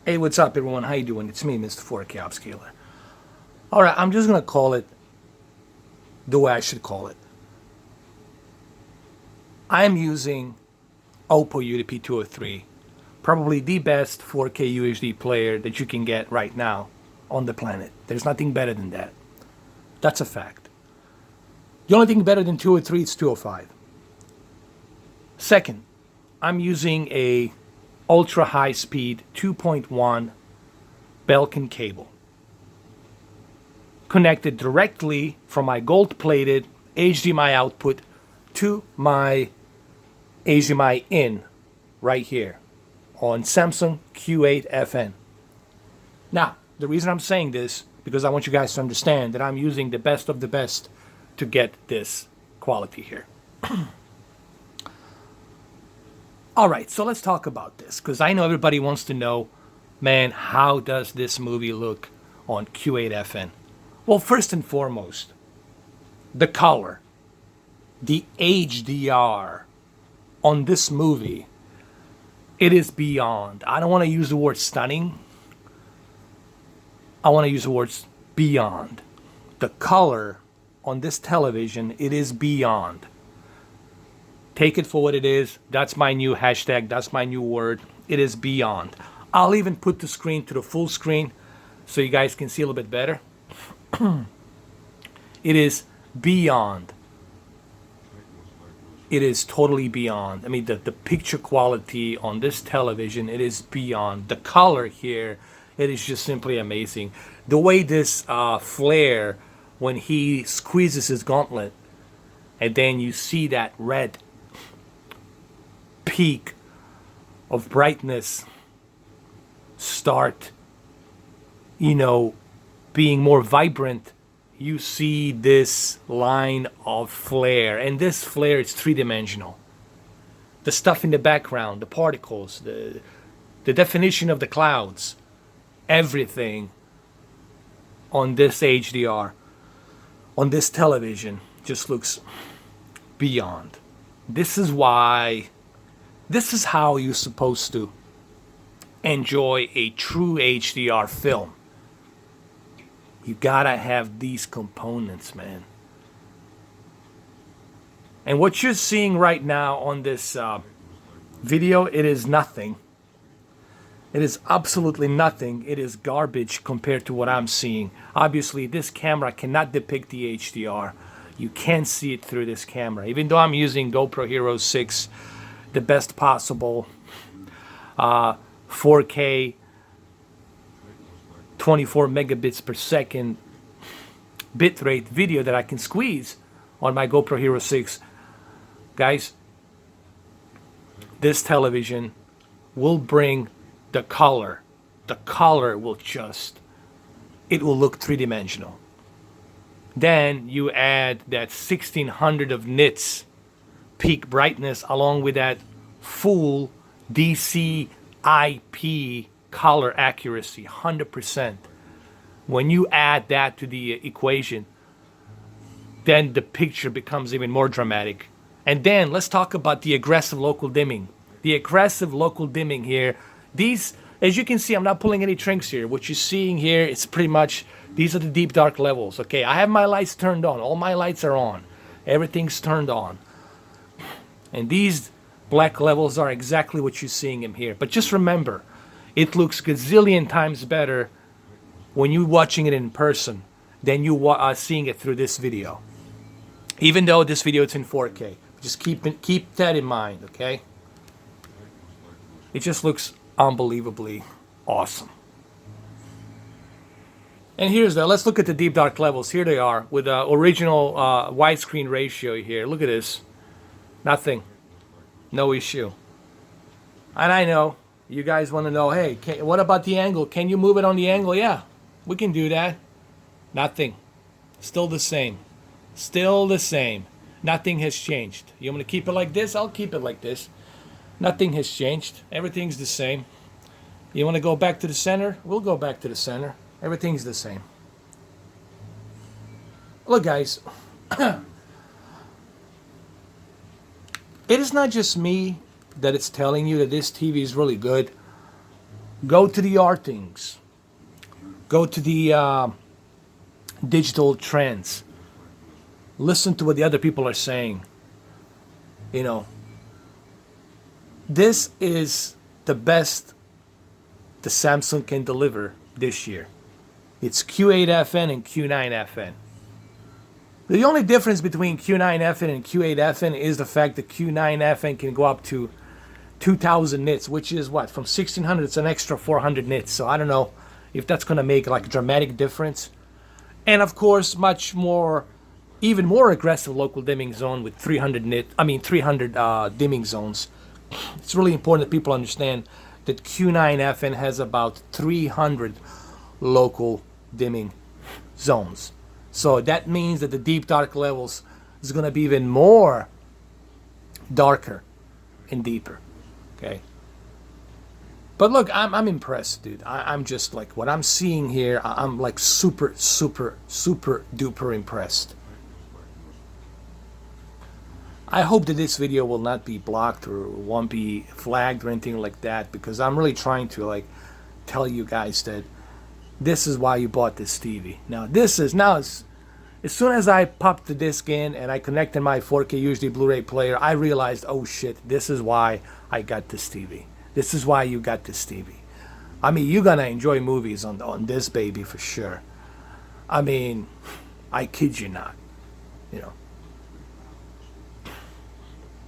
Hey, what's up, everyone? How you doing? It's me, Mr. 4K Upscaler. All right, I'm just gonna call it the way I should call it. I'm using Oppo Udp 203, probably the best 4K UHD player that you can get right now on the planet. There's nothing better than that. That's a fact. The only thing better than 203 is 205. Second, I'm using a ultra high speed 2.1 Belkin cable connected directly from my gold plated HDMI output to my HDMI in right here on Samsung Q8FN. Now, the reason I'm saying this, because I want you guys to understand that I'm using the best of the best to get this quality here. All right, so let's talk about this, because I know everybody wants to know, man, how does this movie look on Q8FN? Well, first and foremost, the color, the HDR on this movie, it is beyond. I don't want to use the word stunning. I want to use the words beyond. The color on this television, it is beyond. Take it for what it is. That's my new hashtag. That's my new word. It is beyond. I'll even put the screen to the full screen so you guys can see a little bit better. It is beyond. It is totally beyond. I mean, the picture quality on this television, it is beyond. The color here, it is just simply amazing. The way this flare, when he squeezes his gauntlet, and then you see that red peak of brightness start, being more vibrant, you see this line of flare, and this flare is three-dimensional. The stuff in the background, the particles, the definition of the clouds, everything on this HDR, on this television, just looks beyond. This is how you're supposed to enjoy a true HDR film. You gotta have these components, man. And what you're seeing right now on this video, it is nothing. It is absolutely nothing. It is garbage compared to what I'm seeing. Obviously, this camera cannot depict the HDR. You can't see it through this camera. Even though I'm using GoPro Hero 6, the best possible 4K 24 megabits per second bitrate video that I can squeeze on my GoPro Hero 6. Guys, this television will bring the color. The color will it will look three-dimensional. Then you add that 1600 of nits peak brightness along with that full DCI-P color accuracy, 100%. When you add that to the equation, then the picture becomes even more dramatic. And then let's talk about the aggressive local dimming. The aggressive local dimming here, these, as you can see, I'm not pulling any tricks here. What you're seeing here is pretty much, these are the deep dark levels. Okay, I have my lights turned on. All my lights are on. Everything's turned on. And these black levels are exactly what you're seeing in here. But just remember, it looks gazillion times better when you're watching it in person than you are seeing it through this video. Even though this video is in 4K. Just keep that in mind, okay? It just looks unbelievably awesome. And let's look at the deep dark levels. Here they are with the original widescreen ratio here. Look at this. Nothing. No issue. And I know you guys want to know, hey, what about the angle? Can you move it on the angle? Yeah, we can do that. Nothing. Still the same. Still the same. Nothing has changed. You want me to keep it like this? I'll keep it like this. Nothing has changed. Everything's the same. You want to go back to the center? We'll go back to the center. Everything's the same. Look, guys. It is not just me that it's telling you that this TV is really good. Go to the Artings. Go to the digital trends. Listen to what the other people are saying. You know, this is the best the Samsung can deliver this year. It's Q8FN and Q9FN. The only difference between Q9FN and Q8FN is the fact that Q9FN can go up to 2000 nits, which is what? From 1600, it's an extra 400 nits. So I don't know if that's going to make like a dramatic difference. And of course, much more, even more aggressive local dimming zone with 300 dimming zones. It's really important that people understand that Q9FN has about 300 local dimming zones. So that means that the deep dark levels is going to be even more darker and deeper. Okay. But look, I'm impressed, dude. I'm just like, what I'm seeing here, I'm like super duper impressed. I hope that this video will not be blocked or won't be flagged or anything like that, because I'm really trying to like tell you guys that this is why you bought this TV. As soon as I popped the disc in and I connected my 4K UHD Blu-ray player, I realized, oh shit, this is why I got this TV. This is why you got this TV. I mean, you're gonna enjoy movies on this baby for sure. I mean, I kid you not. You know.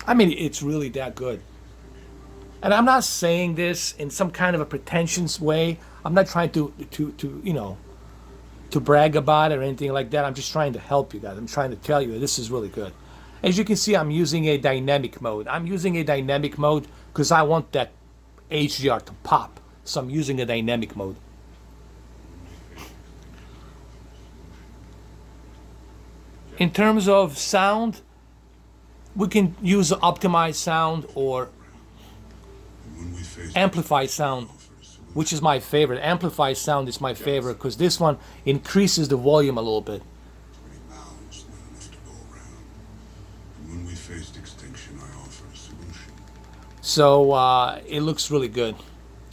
I mean, it's really that good. And I'm not saying this in some kind of a pretentious way. I'm not trying to you know, to brag about it or anything like that. I'm just trying to help you guys. I'm trying to tell you this is really good. As you can see, I'm using a dynamic mode. I'm using a dynamic mode because I want that HDR to pop. So I'm using a dynamic mode. In terms of sound, we can use optimized sound or amplified sound, which is my favorite. Amplified sound is my favorite because this one increases the volume a little bit. So it looks really good.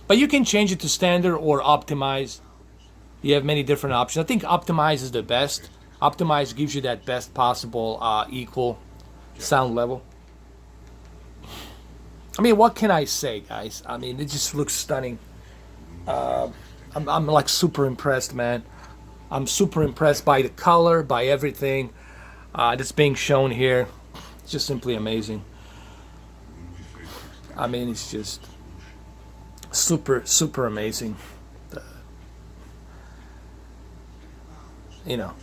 But you can change it to standard or optimized. You have many different options. I think optimized is the best. Optimized gives you that best possible equal sound level. I mean, what can I say, guys? I mean, it just looks stunning. I'm like super impressed, man. I'm super impressed by the color, by everything that's being shown here. It's just simply amazing. I mean, it's just super amazing. You know.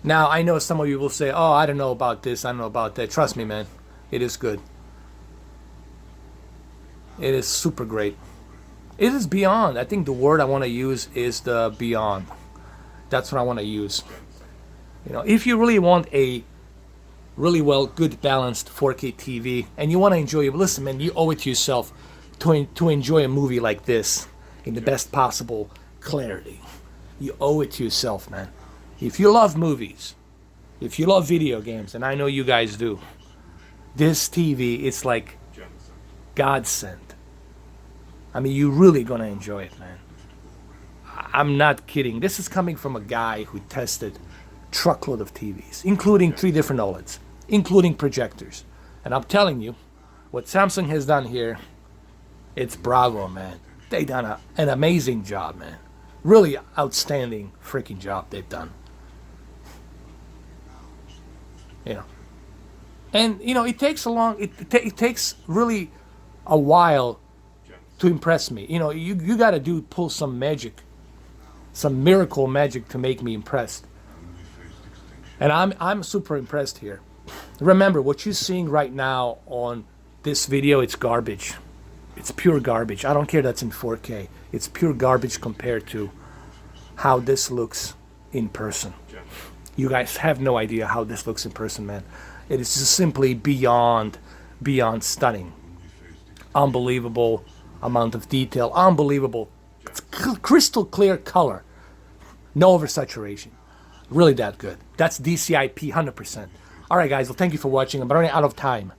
Now, I know some of you will say, oh, I don't know about this, I don't know about that. Trust me, man. It is good. It is super great. It is beyond. I think the word I want to use is the beyond. That's what I want to use. You know, if you really want a really well, good, balanced 4K TV, and you want to enjoy it, listen, man, you owe it to yourself to enjoy a movie like this in the best possible clarity. You owe it to yourself, man. If you love movies, if you love video games, and I know you guys do, this TV, it's like godsend. I mean, you're really gonna enjoy it, man. I'm not kidding. This is coming from a guy who tested truckload of TVs, including 3 different OLEDs, including projectors. And I'm telling you, what Samsung has done here, it's bravo, man. They done an amazing job, man. Really outstanding freaking job they've done. You know. And, you know, it takes it takes really a while to impress me. You know, you got to pull some magic, some miracle magic to make me impressed. And I'm super impressed here. Remember, what you're seeing right now on this video, it's garbage. It's pure garbage. I don't care that's in 4K. It's pure garbage compared to how this looks in person. You guys have no idea how this looks in person, man. It is just simply beyond stunning. Unbelievable amount of detail. Unbelievable. It's crystal clear color. No oversaturation. Really that good. That's DCI-P 100%. All right, guys. Well, thank you for watching. I'm running out of time.